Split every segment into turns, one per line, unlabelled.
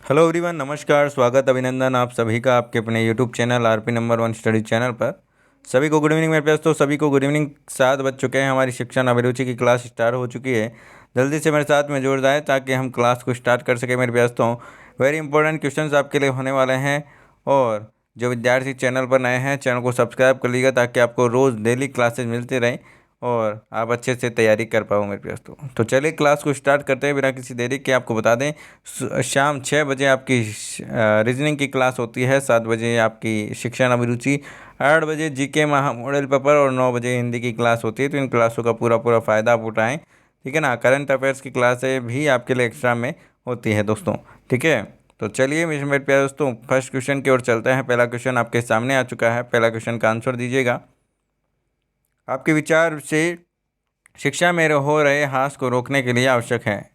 Hello everyone, नमस्कार, स्वागत, अभिनंदन आप सभी का आपके अपने YouTube channel RP number 1 study channel पर। सभी को गुड इवनिंग मेरे प्यार। तो सभी को गुड इवनिंग। 7 बज चुके हैं, हमारी शिक्षण अभिरुचि की क्लास स्टार्ट हो चुकी है। जल्दी से मेरे साथ में जुड़ जाए ताकि हम क्लास को स्टार्ट कर सकें मेरे प्यार। तो वेरी इंपॉर्टेंट क्वेश्चंस आपके लिए होने वाले हैं। और जो विद्यार्थी चैनल पर नए हैं, चैनल को सब्सक्राइब कर लीजिएगा ताकि आपको रोज़ डेली क्लासेज मिलती रहें और आप अच्छे से तैयारी कर पाओ मेरे प्यार। तो चलिए क्लास को स्टार्ट करते हैं बिना किसी देरी के। आपको बता दें, शाम 6 बजे आपकी रीजनिंग की क्लास होती है, 7 बजे आपकी शिक्षण अभिरुचि, 8 बजे जीके महा मॉडल पेपर और 9 बजे हिंदी की क्लास होती है। तो इन क्लासों का पूरा पूरा फ़ायदा आप उठाएं, ठीक है ना। करंट अफेयर्स की क्लासें भी आपके लिए एक्स्ट्रा में होती है दोस्तों, ठीक है। तो चलिए मेरे प्यारे दोस्तों, फर्स्ट क्वेश्चन की ओर चलते हैं। पहला क्वेश्चन आपके सामने आ चुका है। पहला क्वेश्चन का आंसर दीजिएगा। आपके विचार से शिक्षा में हो रहे ह्रास को रोकने के लिए आवश्यक है।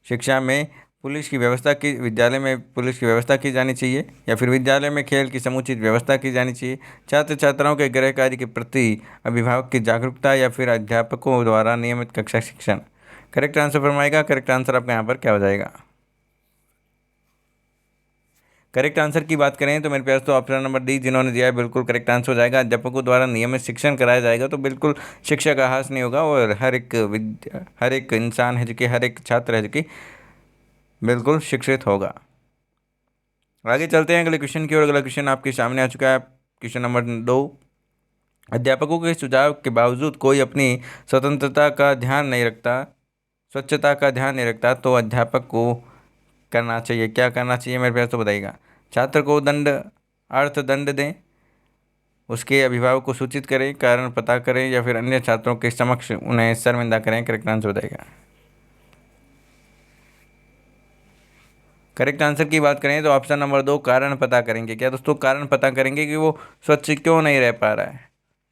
शिक्षा में विद्यालय में पुलिस की व्यवस्था की जानी चाहिए, या फिर विद्यालय में खेल की समुचित व्यवस्था की जानी चाहिए। छात्र छात्राओं के गृह कार्य के प्रति अभिभावक की जागरूकता, या फिर अध्यापकों द्वारा नियमित कक्षा शिक्षण। करेक्ट आंसर फरमाएगा। करेक्ट आंसर आपका यहाँ पर क्या हो जाएगा? करेक्ट आंसर की बात करें तो मेरे प्यार तो ऑप्शन नंबर डी जिन्होंने दिया है बिल्कुल करेक्ट आंसर हो जाएगा। अध्यापकों द्वारा नियमित शिक्षण कराया जाएगा तो बिल्कुल शिक्षा का ह्रास नहीं होगा, और हर एक इंसान है जो कि हर एक छात्र है जो कि बिल्कुल शिक्षित होगा। आगे चलते हैं अगले क्वेश्चन की ओर। अगला क्वेश्चन आपके सामने आ चुका है। Question number 2। अध्यापकों के सुझाव के बावजूद कोई अपनी स्वतंत्रता का ध्यान नहीं रखता, स्वच्छता का ध्यान नहीं रखता, तो अध्यापक को करना चाहिए, क्या करना चाहिए मेरे प्यार? तो बताइएगा। छात्र को अर्थदंड दें, उसके अभिभावक को सूचित करें, कारण पता करें, या फिर अन्य छात्रों के समक्ष उन्हें शर्मिंदा करें। करेक्ट आंसर बताइएगा। करेक्ट आंसर की बात करें तो ऑप्शन नंबर 2 कारण पता करेंगे। क्या दोस्तों? कारण पता करेंगे कि वो स्वच्छ क्यों नहीं रह पा रहा है,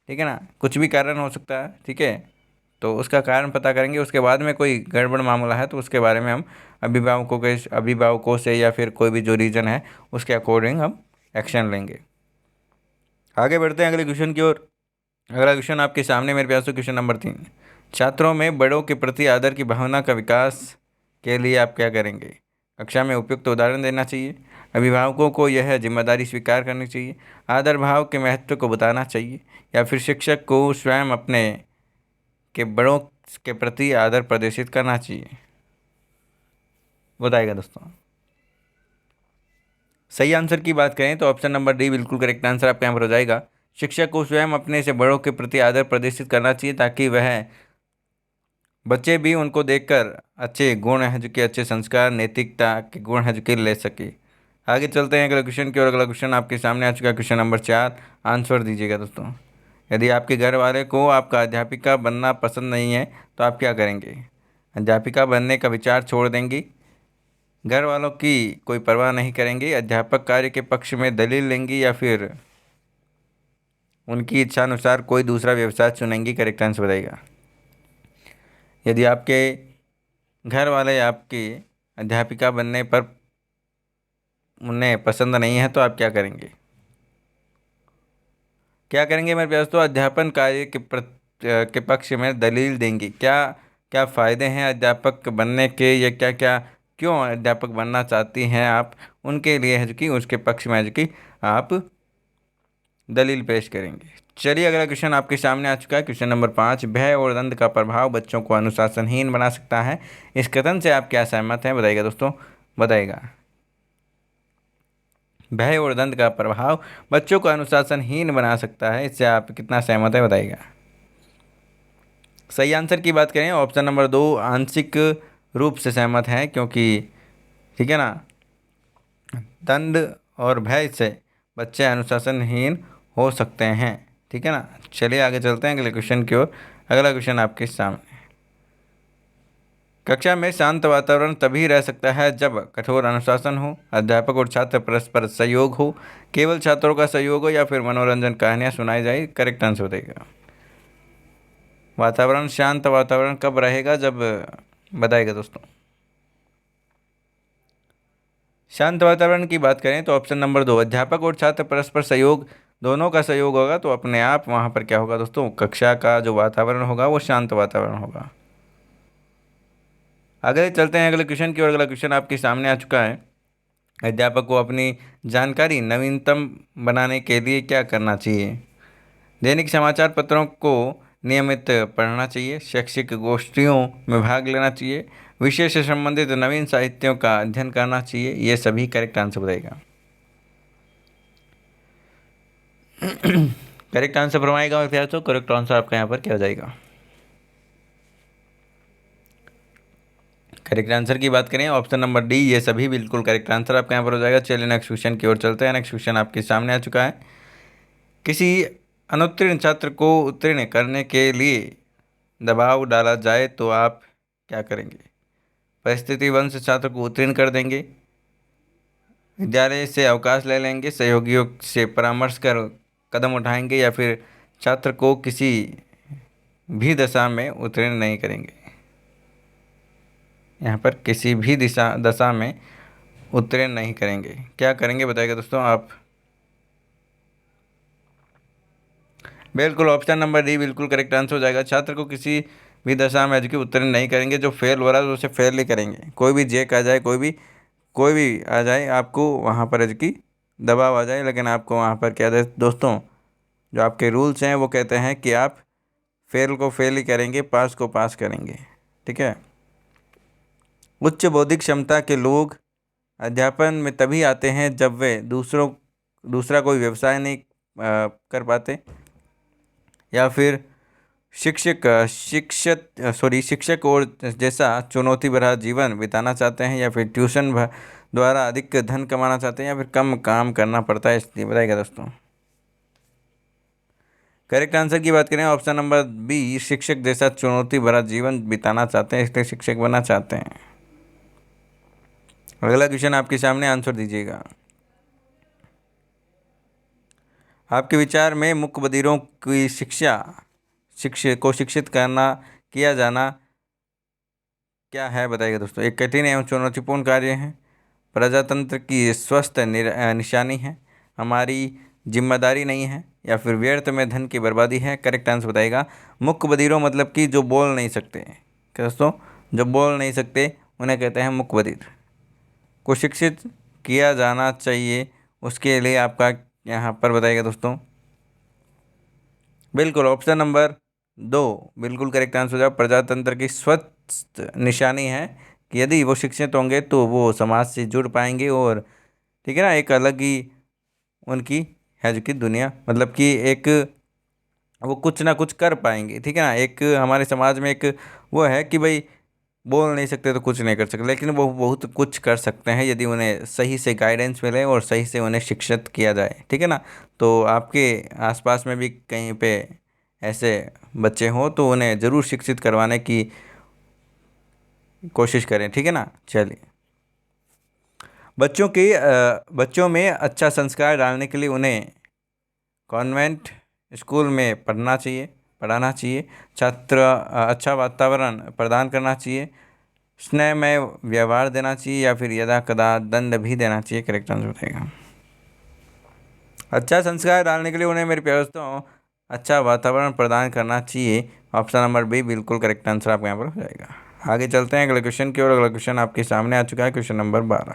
ठीक है ना। कुछ भी कारण हो सकता है, ठीक है। तो उसका कारण पता करेंगे, उसके बाद में कोई गड़बड़ मामला है तो उसके बारे में हम अभिभावकों से या फिर कोई भी जो रीज़न है उसके अकॉर्डिंग हम एक्शन लेंगे। आगे बढ़ते हैं अगले क्वेश्चन की ओर। अगला क्वेश्चन आपके सामने मेरे प्यार से क्वेश्चन नंबर 3। छात्रों में बड़ों के प्रति आदर की भावना का विकास के लिए आप क्या करेंगे? कक्षा में उपयुक्त उदाहरण देना चाहिए, अभिभावकों को यह जिम्मेदारी स्वीकार करनी चाहिए, आदर भाव के महत्व को बताना चाहिए, या फिर शिक्षक को स्वयं अपने के बड़ों के प्रति आदर प्रदर्शित करना चाहिए। बताएगा दोस्तों। सही आंसर की बात करें तो ऑप्शन नंबर डी बिल्कुल करेक्ट आंसर आपके यहाँ पर हो जाएगा। शिक्षक को स्वयं अपने से बड़ों के प्रति आदर प्रदर्शित करना चाहिए ताकि वह बच्चे भी उनको देखकर अच्छे गुण है जो कि अच्छे संस्कार, नैतिकता के गुण है जो कि ले सके। आगे चलते हैं अगले क्वेश्चन की ओर। अगला क्वेश्चन आपके सामने आ चुका है। Question number 4। आंसर दीजिएगा दोस्तों। यदि आपके घर वाले को आपका अध्यापिका बनना पसंद नहीं है तो आप क्या करेंगे? अध्यापिका बनने का विचार छोड़ देंगी, घर वालों की कोई परवाह नहीं करेंगी, अध्यापक कार्य के पक्ष में दलील लेंगी, या फिर उनकी इच्छानुसार कोई दूसरा व्यवसाय चुनेंगी? करेक्ट आंसर बताइएगा। यदि आपके घर वाले आपकी अध्यापिका बनने पर उन्हें पसंद नहीं है तो आप क्या करेंगे? क्या करेंगे मेरे प्यार दोस्तों? अध्यापन कार्य के पक्ष में दलील देंगी। क्या क्या फ़ायदे हैं अध्यापक बनने के, या क्या क्या क्यों अध्यापक बनना चाहती हैं आप, उनके लिए है जो कि उसके पक्ष में है जो कि आप दलील पेश करेंगे। चलिए अगला क्वेश्चन आपके सामने आ चुका है। Question number 5। भय और दंड का प्रभाव बच्चों को अनुशासनहीन बना सकता है। इस कथन से आप क्या सहमत हैं? बताइएगा दोस्तों, बताइएगा। भय और दंड का प्रभाव बच्चों को अनुशासनहीन बना सकता है, इससे आप कितना सहमत है? बताइएगा। सही आंसर की बात करें ऑप्शन नंबर 2 आंशिक रूप से सहमत है, क्योंकि ठीक है ना, दंड और भय से बच्चे अनुशासनहीन हो सकते हैं, ठीक है ना। चलिए आगे चलते हैं अगले क्वेश्चन की ओर। अगला क्वेश्चन आपके सामने। कक्षा में शांत वातावरण तभी रह सकता है जब कठोर अनुशासन हो, अध्यापक और छात्र परस्पर सहयोग हो, केवल छात्रों का सहयोग हो, या फिर मनोरंजन कहानियाँ सुनाई जाए। करेक्ट आंसर बताइएगा। शांत वातावरण कब रहेगा? जब बताइएगा दोस्तों। शांत वातावरण की बात करें तो ऑप्शन नंबर 2 अध्यापक और छात्र परस्पर सहयोग, दोनों का सहयोग होगा तो अपने आप वहाँ पर क्या होगा दोस्तों? कक्षा का जो वातावरण होगा वो शांत वातावरण होगा। आगे चलते हैं अगले क्वेश्चन की ओर। अगला क्वेश्चन आपके सामने आ चुका है। अध्यापक को अपनी जानकारी नवीनतम बनाने के लिए क्या करना चाहिए? दैनिक समाचार पत्रों को नियमित पढ़ना चाहिए, शैक्षिक गोष्ठियों में भाग लेना चाहिए, विषय से संबंधित नवीन साहित्यों का अध्ययन करना चाहिए। ये सभी करेक्ट आंसर बताएगा। करेक्ट आंसर फरमाएगा विद्यार्थियों। करेक्ट आंसर आपका यहाँ पर क्या हो जाएगा? करेक्ट आंसर की बात करें ऑप्शन नंबर डी, ये सभी बिल्कुल करेक्ट आंसर आपका यहाँ पर हो जाएगा। चलिए नेक्स्ट क्वेश्चन की ओर चलते हैं। नेक्स्ट क्वेश्चन आपके सामने आ चुका है। किसी अनुत्तीर्ण छात्र को उत्तीर्ण करने के लिए दबाव डाला जाए तो आप क्या करेंगे? परिस्थिति वंश छात्र को उत्तीर्ण कर देंगे, विद्यालय से अवकाश ले लेंगे, सहयोगियों से परामर्श कर कदम उठाएंगे, या फिर छात्र को किसी भी दशा में उत्तीर्ण नहीं करेंगे। यहाँ पर किसी भी दशा में उत्तीर्ण नहीं करेंगे, क्या करेंगे बताइएगा दोस्तों आप? बिल्कुल ऑप्शन नंबर डी बिल्कुल करेक्ट आंसर हो जाएगा। छात्र को किसी भी दशा में एजुकेट उत्तीर्ण नहीं करेंगे। जो फेल हो रहा है उसे फेल ही करेंगे। कोई भी जेक आ जाए, कोई भी आ जाए, आपको वहाँ पर एजुकी दबाव आ जाए, लेकिन आपको वहाँ पर क्या है दोस्तों, जो आपके रूल्स हैं वो कहते हैं कि आप फेल को फेल ही करेंगे, पास को पास करेंगे। ठीक है। उच्च बौद्धिक क्षमता के लोग अध्यापन में तभी आते हैं जब वे दूसरा कोई व्यवसाय नहीं कर पाते, या फिर शिक्षक और जैसा चुनौती भरा जीवन बिताना चाहते हैं, या फिर ट्यूशन द्वारा अधिक धन कमाना चाहते हैं, या फिर कम काम करना पड़ता है, इसलिए बताइएगा दोस्तों। करेक्ट आंसर की बात करें ऑप्शन नंबर बी, शिक्षक जैसा चुनौती भरा जीवन बिताना चाहते हैं, इसलिए शिक्षक बनना चाहते हैं। अगला क्वेश्चन आपके सामने, आंसर दीजिएगा। आपके विचार में मुख्य बधिरों की शिक्षित किया जाना क्या है बताइएगा दोस्तों? एक कठिन एवं चुनौतीपूर्ण कार्य है, प्रजातंत्र की स्वस्थ निशानी है, हमारी जिम्मेदारी नहीं है, या फिर व्यर्थ में धन की बर्बादी है। करेक्ट आंसर बताइएगा। मुख्य बधिरों मतलब कि जो बोल नहीं सकते। क्या दोस्तों? जो बोल नहीं सकते उन्हें कहते हैं मुख्य बधिर। को शिक्षित किया जाना चाहिए, उसके लिए आपका यहाँ पर बताइएगा दोस्तों। बिल्कुल ऑप्शन नंबर दो बिल्कुल करेक्ट आंसर हो जाए। प्रजातंत्र की स्वस्थ निशानी है कि यदि वो शिक्षित होंगे तो वो समाज से जुड़ पाएंगे, और ठीक है ना, एक अलग ही उनकी है जो कि दुनिया, मतलब कि एक वो कुछ ना कुछ कर पाएंगे। ठीक है ना, एक हमारे समाज में एक वो है कि भाई बोल नहीं सकते तो कुछ नहीं कर सकते, लेकिन वो बहुत कुछ कर सकते हैं यदि उन्हें सही से गाइडेंस मिले और सही से उन्हें शिक्षित किया जाए। ठीक है ना, तो आपके आसपास में भी कहीं पे ऐसे बच्चे हों तो उन्हें ज़रूर शिक्षित करवाने की कोशिश करें। ठीक है ना। चलिए, बच्चों में अच्छा संस्कार डालने के लिए उन्हें कॉन्वेंट स्कूल में पढ़ाना चाहिए। अच्छा वातावरण प्रदान करना चाहिए, स्नेहमय व्यवहार देना चाहिए, या फिर यदा कदा दंड भी देना चाहिए। करेक्ट आंसर बताएगा। अच्छा संस्कार डालने के लिए उन्हें मेरे प्यारे दोस्तों अच्छा वातावरण प्रदान करना चाहिए। ऑप्शन नंबर बी बिल्कुल करेक्ट आंसर आपके यहाँ पर हो जाएगा। आगे चलते हैं अगले क्वेश्चन की ओर। अगला क्वेश्चन आपके सामने आ चुका है, क्वेश्चन नंबर 12।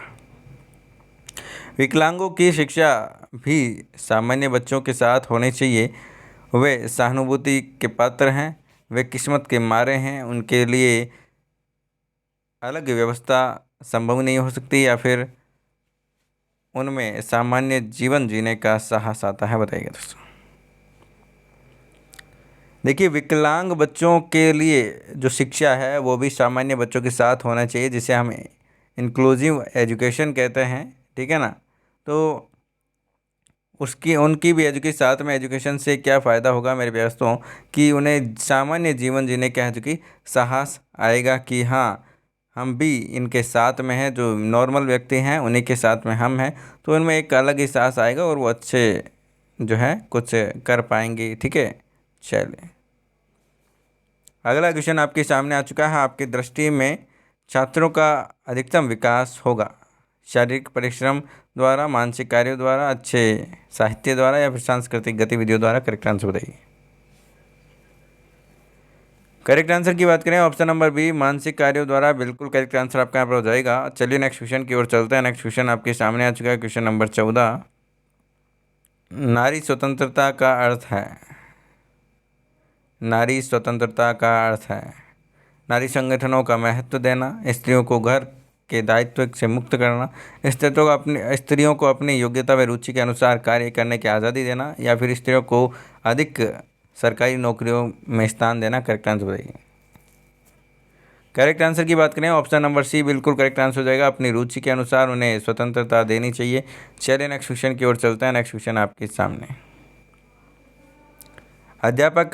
विकलांगों की शिक्षा भी सामान्य बच्चों के साथ होनी चाहिए। वे सहानुभूति के पात्र हैं, वे किस्मत के मारे हैं, उनके लिए अलग व्यवस्था संभव नहीं हो सकती, या फिर उनमें सामान्य जीवन जीने का साहस आता है। बताइएगा दोस्तों। देखिए, विकलांग बच्चों के लिए जो शिक्षा है वो भी सामान्य बच्चों के साथ होना चाहिए, जिसे हम इंक्लूसिव एजुकेशन कहते हैं। ठीक है ना, तो उनकी भी एजुकेशन साथ में एजुकेशन से क्या फ़ायदा होगा मेरे दोस्तों, कि उन्हें सामान्य जीवन जीने का जो कि साहस आएगा कि हाँ, हम भी इनके साथ में हैं, जो नॉर्मल व्यक्ति हैं उन्हीं के साथ में हम हैं, तो उनमें एक अलग ही साहस आएगा और वो अच्छे जो है कुछ कर पाएंगे। ठीक है। चलिए, अगला क्वेश्चन आपके सामने आ चुका है। आपकी दृष्टि में छात्रों का अधिकतम विकास होगा शारीरिक परिश्रम द्वारा, मानसिक कार्यों द्वारा, अच्छे साहित्य द्वारा, या फिर सांस्कृतिक गतिविधियों द्वारा? करेक्ट आंसर बताइए। करेक्ट आंसर की बात करें ऑप्शन नंबर बी मानसिक कार्यों द्वारा, बिल्कुल करेक्ट आंसर आपका यहाँ पर हो जाएगा। चलिए नेक्स्ट क्वेश्चन की ओर चलते हैं। नेक्स्ट क्वेश्चन आपके सामने आ चुका है, क्वेश्चन नंबर 14। नारी स्वतंत्रता का अर्थ है। नारी स्वतंत्रता का अर्थ है नारी संगठनों का महत्व देना, स्त्रियों को घर के दायित्व से मुक्त करना, स्त्रियों को अपनी योग्यता व रुचि के अनुसार कार्य करने की आज़ादी देना, या फिर स्त्रियों को अधिक सरकारी नौकरियों में स्थान देना। करेक्ट आंसर बताइए। करेक्ट आंसर की बात करें ऑप्शन नंबर सी बिल्कुल करेक्ट आंसर हो जाएगा। अपनी रुचि के अनुसार उन्हें स्वतंत्रता देनी चाहिए। चलिए नेक्स्ट क्वेश्चन की ओर चलते हैं। नेक्स्ट क्वेश्चन आपके सामने, अध्यापक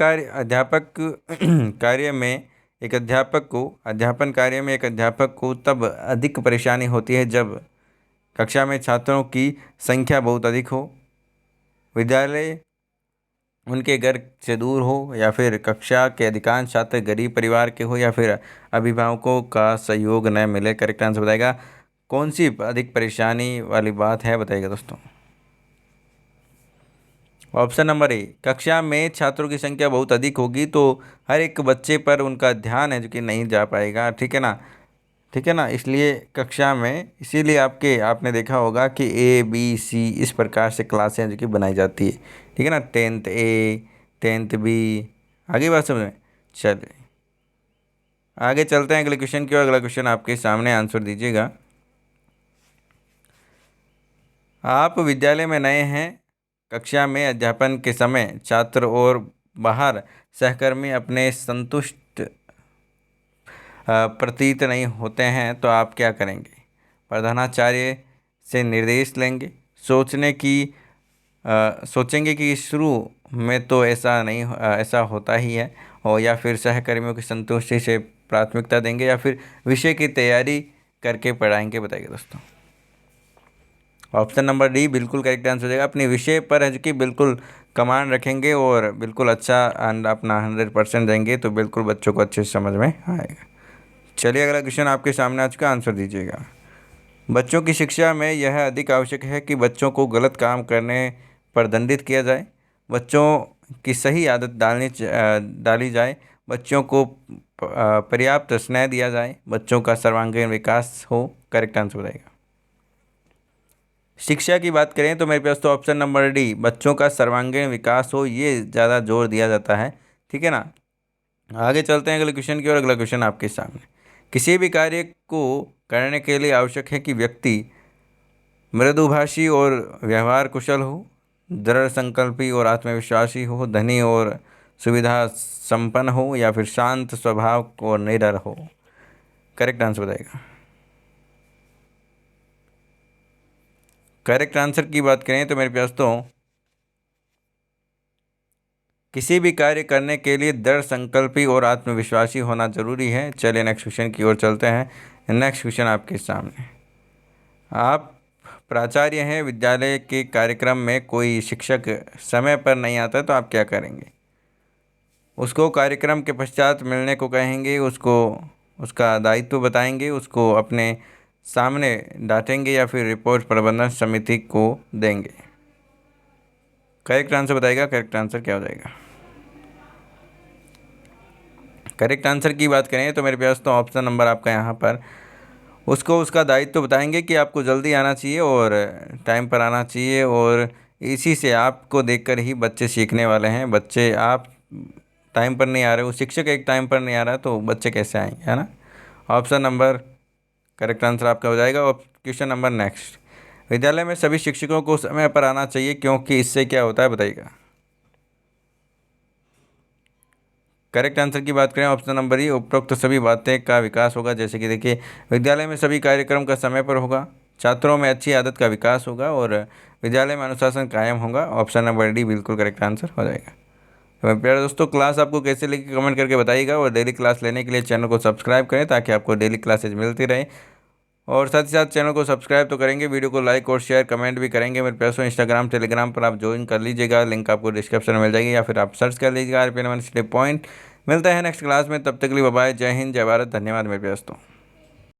कार्य में एक अध्यापक को तब अधिक परेशानी होती है जब कक्षा में छात्रों की संख्या बहुत अधिक हो, विद्यालय उनके घर से दूर हो, या फिर कक्षा के अधिकांश छात्र गरीब परिवार के हो, या फिर अभिभावकों का सहयोग न मिले। करेक्ट आंसर बताएगा। कौन सी अधिक परेशानी वाली बात है बताइएगा दोस्तों। ऑप्शन नंबर ए, कक्षा में छात्रों की संख्या बहुत अधिक होगी तो हर एक बच्चे पर उनका ध्यान है जो कि नहीं जा पाएगा। ठीक है ना, ठीक है ना, इसलिए कक्षा में, इसीलिए आपने देखा होगा कि ए बी सी इस प्रकार से क्लासें जो कि बनाई जाती है। ठीक है ना, 10th ए, 10th बी, आगे बात समझ में। चलिए आगे चलते हैं अगले क्वेश्चन की ओर। अगला क्वेश्चन आपके सामने, आंसर दीजिएगा। आप विद्यालय में नए हैं। कक्षा में अध्यापन के समय छात्र और बाहर सहकर्मी अपने संतुष्ट प्रतीत नहीं होते हैं तो आप क्या करेंगे। प्रधानाचार्य से निर्देश लेंगे, सोचेंगे कि शुरू में तो ऐसा होता ही है, और या फिर सहकर्मियों की संतुष्टि से प्राथमिकता देंगे, या फिर विषय की तैयारी करके पढ़ाएंगे। बताइए दोस्तों। ऑप्शन नंबर डी बिल्कुल करेक्ट आंसर हो जाएगा। अपने विषय पर है कि बिल्कुल कमांड रखेंगे और बिल्कुल अच्छा अपना 100% देंगे तो बिल्कुल बच्चों को अच्छे से समझ में आएगा। चलिए अगला क्वेश्चन आपके सामने, आज का आंसर दीजिएगा। बच्चों की शिक्षा में यह अधिक आवश्यक है कि बच्चों को गलत काम करने पर दंडित किया जाए, बच्चों की सही आदत डाली जाए, बच्चों को पर्याप्त स्नेह दिया जाए, बच्चों का सर्वांगीण विकास हो। करेक्ट आंसर बताइएगा। शिक्षा की बात करें तो मेरे पास तो ऑप्शन नंबर डी बच्चों का सर्वांगीण विकास हो, ये ज़्यादा जोर दिया जाता है। ठीक है ना, आगे चलते हैं अगले क्वेश्चन की ओर। अगला क्वेश्चन आपके सामने, किसी भी कार्य को करने के लिए आवश्यक है कि व्यक्ति मृदुभाषी और व्यवहार कुशल हो, दृढ़ संकल्पी और आत्मविश्वासी हो, धनी और सुविधा संपन्न हो, या फिर शांत स्वभाव और निडर हो। करेक्ट आंसर बताइएगा। करेक्ट आंसर की बात करें तो मेरे पास तो किसी भी कार्य करने के लिए दृढ़ संकल्पी और आत्मविश्वासी होना जरूरी है। चलिए नेक्स्ट क्वेश्चन की ओर चलते हैं। नेक्स्ट क्वेश्चन आपके सामने, आप प्राचार्य हैं, विद्यालय के कार्यक्रम में कोई शिक्षक समय पर नहीं आता तो आप क्या करेंगे। उसको कार्यक्रम के पश्चात मिलने को कहेंगे, उसका दायित्व बताएंगे, उसको अपने सामने डांटेंगे, या फिर रिपोर्ट प्रबंधन समिति को देंगे। करेक्ट आंसर बताइएगा। करेक्ट आंसर क्या हो जाएगा। करेक्ट आंसर की बात करें तो मेरे पास तो ऑप्शन नंबर आपका यहाँ पर, उसको उसका दायित्व बताएंगे कि आपको जल्दी आना चाहिए और टाइम पर आना चाहिए, और इसी से आपको देखकर ही बच्चे सीखने वाले हैं। बच्चे आप टाइम पर नहीं आ रहे हो, शिक्षक एक टाइम पर नहीं आ रहा तो बच्चे कैसे आएंगे, है ना। ऑप्शन नंबर करेक्ट आंसर आपका हो जाएगा। और क्वेश्चन नंबर नेक्स्ट, विद्यालय में सभी शिक्षकों को समय पर आना चाहिए क्योंकि इससे क्या होता है बताइएगा। करेक्ट आंसर की बात करें ऑप्शन नंबर ही, उपरोक्त सभी बातें का विकास होगा। जैसे कि देखिए, विद्यालय में सभी कार्यक्रम का समय पर होगा, छात्रों में अच्छी आदत का विकास होगा, और विद्यालय में अनुशासन कायम होगा। ऑप्शन नंबर डी बिल्कुल करेक्ट आंसर हो जाएगा। तो प्यारे दोस्तों, क्लास आपको कैसे लगी कमेंट करके बताइएगा, और डेली क्लास लेने के लिए चैनल को सब्सक्राइब करें ताकि आपको डेली क्लासेज मिलती रहे। और साथ ही साथ चैनल को सब्सक्राइब तो करेंगे, वीडियो को लाइक और शेयर कमेंट भी करेंगे। मेरे पैसों इंस्टाग्राम टेलीग्राम पर आप ज्वाइन कर लीजिएगा, लिंक आपको डिस्क्रिप्शन में मिल जाएगी, या फिर आप सर्च कर लीजिएगा RP1 स्टडी पॉइंट। मिलते हैं नेक्स्ट क्लास में, तब तक के लिए बाय बाय। जय हिंद, जय भारत, धन्यवाद मेरे दोस्तों।